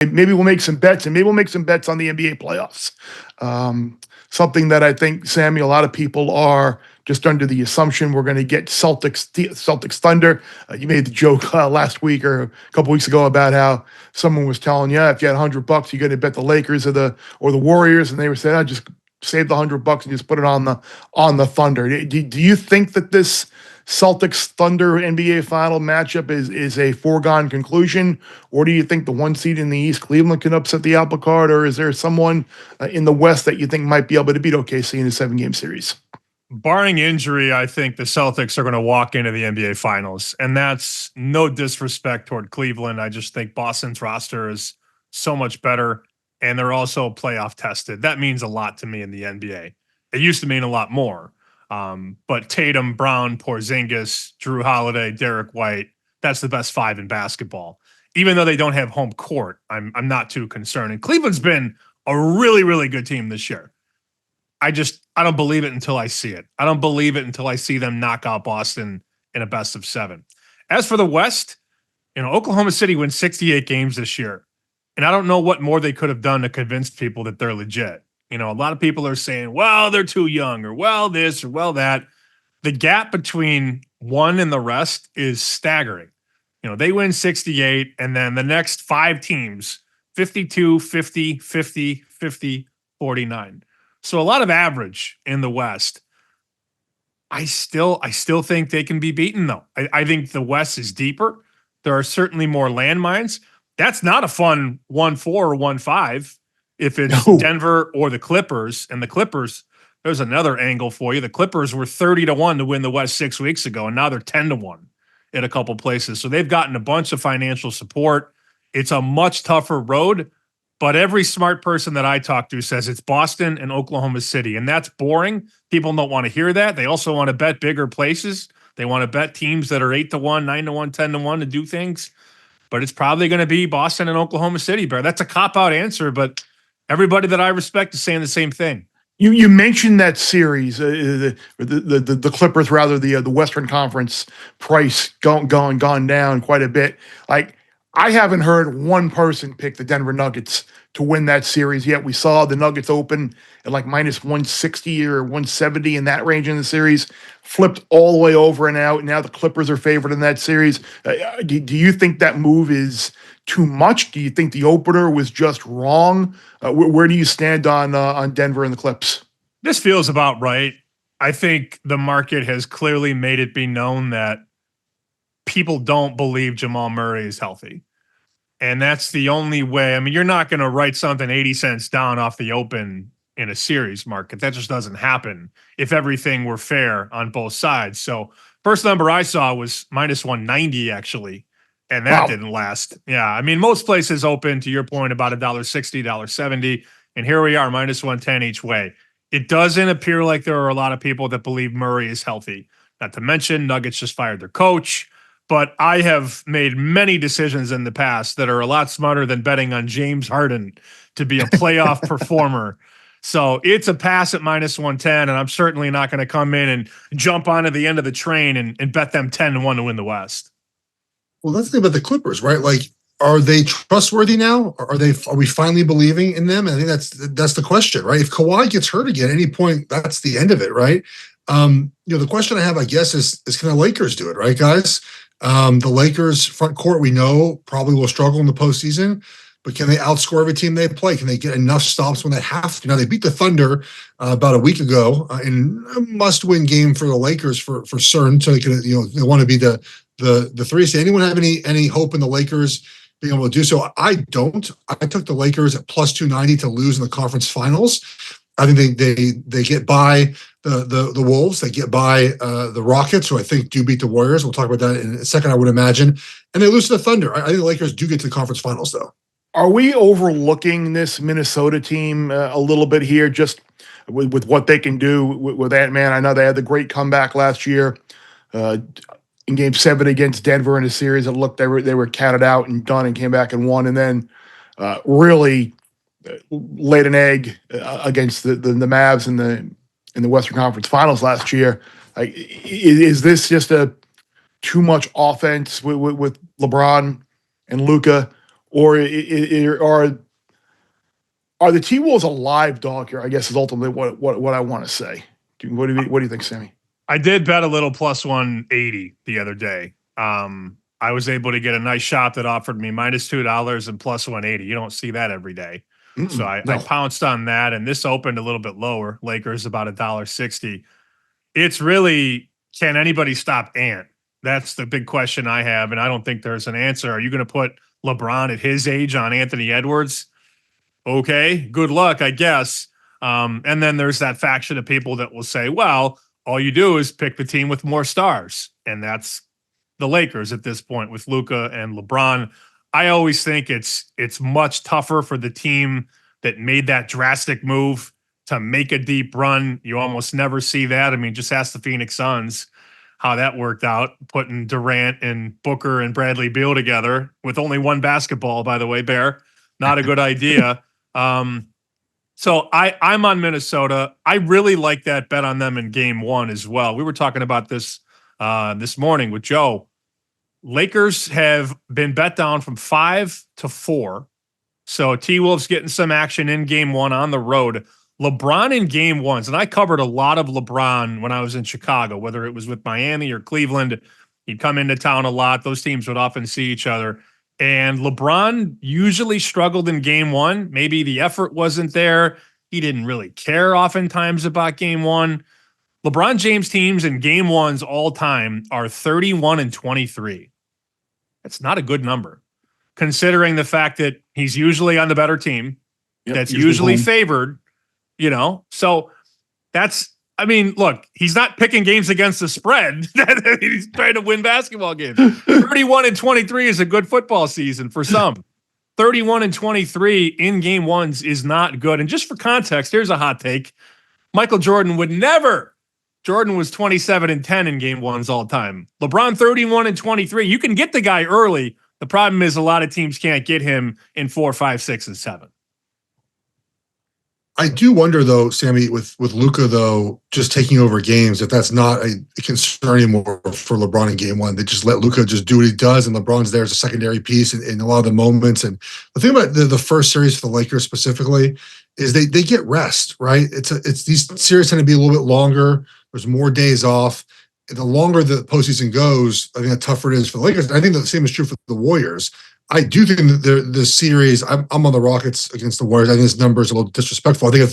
maybe we'll make some bets, and maybe we'll make some bets on the NBA playoffs. Something that I think, Sammy, a lot of people are just under the assumption we're going to get Celtics Thunder. You made the joke last week or a couple weeks ago about how someone was telling you if you had $100, you're going to bet the Lakers or the Warriors, and they were saying, "I just save the $100 and just put it on the Thunder." Do you think that this Celtics Thunder NBA final matchup is a foregone conclusion, or do you think the one seed in the East, Cleveland, can upset the apple cart, or is there someone in the West that you think might be able to beat OKC in a 7-game series? Barring injury, I think the Celtics are going to walk into the NBA Finals, and that's no disrespect toward Cleveland. I just think Boston's roster is so much better, and they're also playoff tested. That means a lot to me in the NBA. It used to mean a lot more. But Tatum, Brown, Porzingis, Drew Holiday, Derek White, that's the best 5 in basketball. Even though they don't have home court, I'm not too concerned. And Cleveland's been a really, really good team this year. I don't believe it until I see it. I don't believe it until I see them knock out Boston in a best of 7. As for the West, Oklahoma City wins 68 games this year. And I don't know what more they could have done to convince people that they're legit. A lot of people are saying, well, they're too young, or well, this, or well, that. The gap between one and the rest is staggering. They win 68, and then the next 5 teams, 52, 50, 50, 50, 49. So a lot of average in the West. I still think they can be beaten, though. I think the West is deeper. There are certainly more landmines. That's not a fun 1-4 or 1-5 if it's Denver or the Clippers. And the Clippers, there's another angle for you. The Clippers were 30-1 to win the West 6 weeks ago, and now they're 10-1 in a couple places. So they've gotten a bunch of financial support. It's a much tougher road. But every smart person that I talk to says it's Boston and Oklahoma City, and that's boring. People don't want to hear that. They also want to bet bigger places. They want to bet teams that are 8-1, 9-1, 10-1 to do things. But it's probably going to be Boston and Oklahoma City, Bear. That's a cop-out answer, but everybody that I respect is saying the same thing. You mentioned that series, the Clippers, rather, the Western Conference price gone down quite a bit. Like, I haven't heard one person pick the Denver Nuggets to win that series yet. We saw the Nuggets open at like minus 160 or 170 in that range in the series, flipped all the way over and out. Now the Clippers are favored in that series. Do you think that move is too much? Do you think the opener was just wrong? Where do you stand on Denver and the Clips? This feels about right. I think the market has clearly made it be known that people don't believe Jamal Murray is healthy. And that's the only way. I mean, you're not going to write something 80 cents down off the open in a series market. That just doesn't happen if everything were fair on both sides. So first number I saw was minus 190, actually. And that didn't last. Yeah. I mean, most places open, to your point, about $1.60, $1.70. And here we are, minus 110 each way. It doesn't appear like there are a lot of people that believe Murray is healthy. Not to mention, Nuggets just fired their coach. But I have made many decisions in the past that are a lot smarter than betting on James Harden to be a playoff performer. So it's a pass at minus 110, and I'm certainly not going to come in and jump onto the end of the train and bet them 10-1 to win the West. Well, that's the thing about the Clippers, right? Like, are they trustworthy now? Are we finally believing in them? I think that's the question, right? If Kawhi gets hurt again at any point, that's the end of it, right? The question I have, I guess, is can the Lakers do it, right, guys? The Lakers front court, we know, probably will struggle in the postseason, but can they outscore every team they play? Can they get enough stops when they have to? Now, they beat the Thunder about a week ago in a must-win game for the Lakers for certain. So they can, they want to be the 3. Does anyone have any hope in the Lakers being able to do so? I don't. I took the Lakers at plus 290 to lose in the conference finals. I think they get by the Wolves. They get by the Rockets, who I think do beat the Warriors. We'll talk about that in a second, I would imagine. And they lose to the Thunder. I think the Lakers do get to the conference finals, though. Are we overlooking this Minnesota team a little bit here, just with what they can do with Ant-Man? I know they had the great comeback last year in Game 7 against Denver in a series. It looked they were counted out and done and came back and won, and then really laid an egg against the Mavs in the Western Conference Finals last year. Like, is this just a too much offense with LeBron and Luka, or are the T-Wolves a live dog here? I guess is ultimately what I want to say. What do you think, Sammy? I did bet a little plus 180 the other day. I was able to get a nice shot that offered me -$2 and plus 180. You don't see that every day. So I pounced on that, and this opened a little bit lower. Lakers about $1.60. It's really, can anybody stop Ant? That's the big question I have, and I don't think there's an answer. Are you going to put LeBron at his age on Anthony Edwards? Okay, good luck, I guess. And then there's that faction of people that will say, well, all you do is pick the team with more stars, and that's the Lakers at this point with Luka and LeBron. I always think it's much tougher for the team that made that drastic move to make a deep run. You almost never see that. I mean, just ask the Phoenix Suns how that worked out, putting Durant and Booker and Bradley Beal together with only one basketball, by the way, Bear. Not a good idea. So I'm on Minnesota. I really like that bet on them in game one as well. We were talking about this this morning with Joe. Lakers have been bet down from 5 to 4. So T-Wolves getting some action in game one on the road. LeBron in game ones, and I covered a lot of LeBron when I was in Chicago, whether it was with Miami or Cleveland. He'd come into town a lot. Those teams would often see each other. And LeBron usually struggled in game one. Maybe the effort wasn't there. He didn't really care oftentimes about game one. LeBron James teams in game ones all time are 31-23. That's not a good number, considering the fact that he's usually on the better team. Yep, that's usually favored, So that's, I mean, look, he's not picking games against the spread. He's trying to win basketball games. 31-23 is a good football season for some. 31-23 in game ones is not good. And just for context, here's a hot take. Michael Jordan would never. Jordan was 27-10 in game ones all time. LeBron 31-23. You can get the guy early. The problem is a lot of teams can't get him in 4, 5, 6, and 7. I do wonder, though, Sammy, with Luka, though, just taking over games, if that's not a concern anymore for LeBron in game one. They just let Luka just do what he does, and LeBron's there as a secondary piece in a lot of the moments. And the thing about the first series for the Lakers specifically is they get rest, right? It's these series tend to be a little bit longer. There's more days off. The longer the postseason goes, I think the tougher it is for the Lakers. And I think the same is true for the Warriors. I do think that the series, I'm on the Rockets against the Warriors. I think this number is a little disrespectful. I think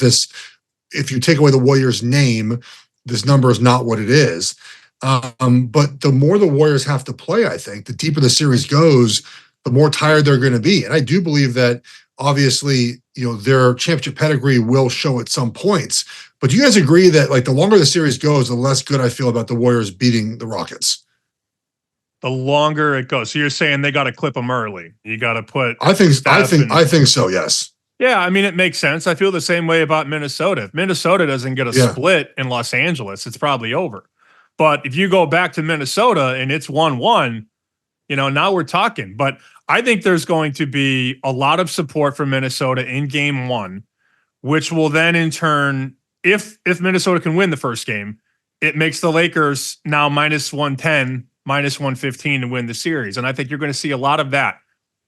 if you take away the Warriors' name, this number is not what it is. But the more the Warriors have to play, I think, the deeper the series goes, the more tired they're going to be. And I do believe that, obviously, their championship pedigree will show at some points. But do you guys agree that, like, the longer the series goes, the less good I feel about the Warriors beating the Rockets? The longer it goes. So you're saying they got to clip them early. You got to put. I think so. Yes. Yeah, I mean, it makes sense. I feel the same way about Minnesota. If Minnesota doesn't get a split in Los Angeles, it's probably over. But if you go back to Minnesota and it's 1-1, now we're talking. But I think there's going to be a lot of support for Minnesota in game one, which will then in turn, if Minnesota can win the first game, it makes the Lakers now -110, -115 to win the series. And I think you're going to see a lot of that.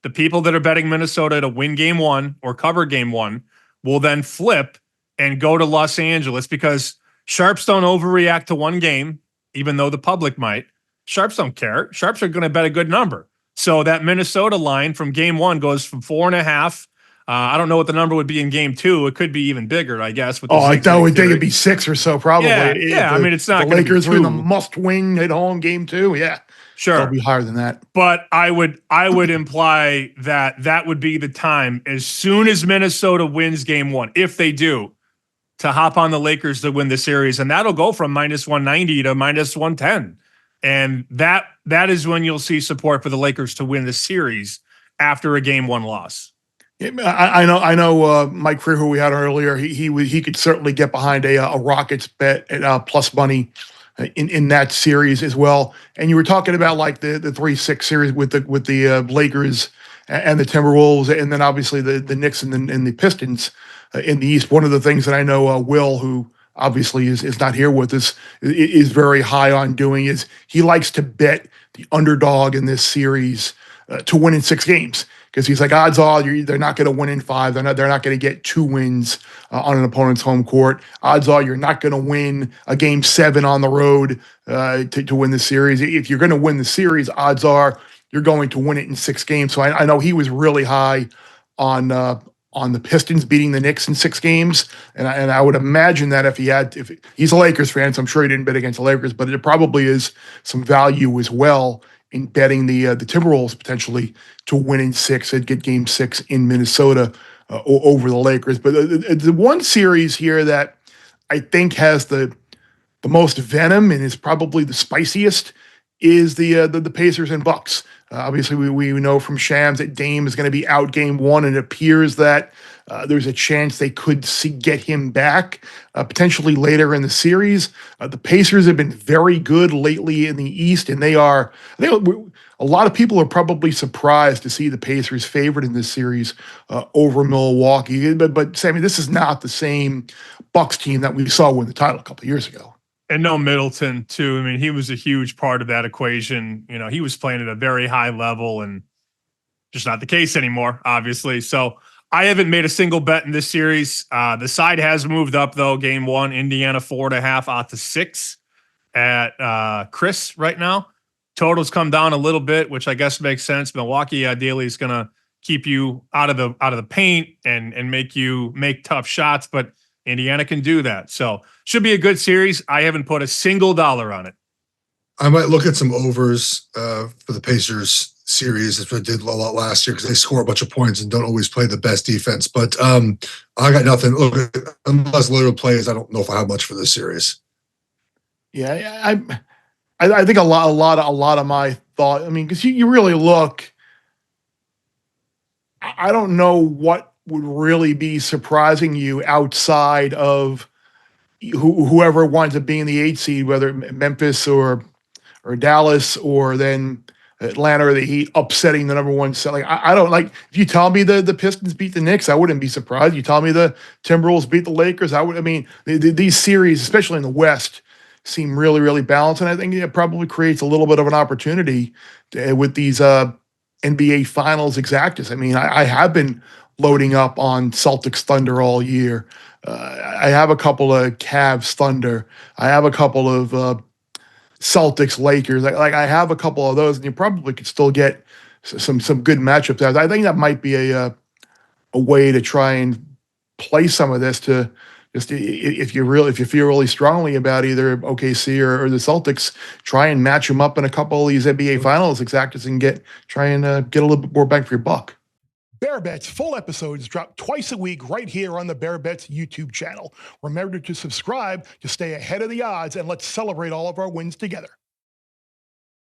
The people that are betting Minnesota to win game one or cover game one will then flip and go to Los Angeles, because sharps don't overreact to one game, even though the public might. Sharps don't care. Sharps are going to bet a good number. So that Minnesota line from game one goes from 4.5. I don't know what the number would be in game two. It could be even bigger, I guess. I would think it'd be 6 or so, probably. Yeah. I mean, it's not. The Lakers are in the must-win at home game 2. Yeah, sure, it'll be higher than that. But I would imply that would be the time as soon as Minnesota wins game one, if they do, to hop on the Lakers to win the series, and that'll go from -190 to -110, and that is when you'll see support for the Lakers to win the series after a game one loss. I know. Mike Freer, who we had earlier, he could certainly get behind a Rockets bet at plus money in that series as well. And you were talking about like the 3-6 series with the Lakers and the Timberwolves, and then obviously the Knicks and the Pistons in the East. One of the things that I know Will, who obviously is not here with us, is very high on doing is he likes to bet the underdog in this series to win in 6 games. because he's like, odds are they're not going to win in 5. They're not going to get 2 wins on an opponent's home court. Odds are you're not going to win a game 7 on the road to win the series. If you're going to win the series, odds are you're going to win it in 6 games. So I know he was really high on the Pistons beating the Knicks in 6 games, and I would imagine that if he's a Lakers fan, so I'm sure he didn't bet against the Lakers, but it probably is some value as well in betting the Timberwolves potentially to win in 6 and get Game 6 in Minnesota over the Lakers. But the one series here that I think has the most venom and is probably the spiciest is the Pacers and Bucks. Obviously, we know from Shams that Dame is going to be out Game 1, and it appears that there's a chance they could get him back potentially later in the series. The Pacers have been very good lately in the East, and a lot of people are probably surprised to see the Pacers favored in this series over Milwaukee. But Sammy, this is not the same Bucks team that we saw win the title a couple of years ago. And no Middleton, too. I mean, he was a huge part of that equation. You know, he was playing at a very high level, and just not the case anymore, obviously. So I haven't made a single bet in this series. The side has moved up, though. Game 1, Indiana 4.5 out to 6 at Chris right now. Totals come down a little bit, which I guess makes sense. Milwaukee ideally is going to keep you out of the paint and make you make tough shots, but Indiana can do that. So should be a good series. I haven't put a single dollar on it. I might look at some overs for the Pacers series. That's what I did a lot last year because they score a bunch of points and don't always play the best defense. But I got nothing. Look, unless Lillard plays, I don't know if I have much for this series. Yeah, I think a lot of my thought. I mean, because you really look. I don't know what would really be surprising you outside of whoever winds up being the 8 seed, whether Memphis or Dallas or then Atlanta or the Heat upsetting the number 1 set. Like I don't like, if you tell me the Pistons beat the Knicks, I wouldn't be surprised. You tell me the Timberwolves beat the Lakers, these series, especially in the West, seem really, really balanced. And I think it probably creates a little bit of an opportunity with these NBA Finals exactas. I mean, I have been loading up on Celtics Thunder all year. I have a couple of Cavs Thunder. I have a couple of Celtics Lakers. I have a couple of those, and you probably could still get some good matchups there. I think that might be a way to try and play some of this to just if you feel really strongly about either OKC or the Celtics, try and match them up in a couple of these NBA Finals exactas and try and get a little bit more bang for your buck. Bear Bets full episodes drop twice a week right here on the Bear Bets YouTube channel. Remember to subscribe to stay ahead of the odds, and let's celebrate all of our wins together.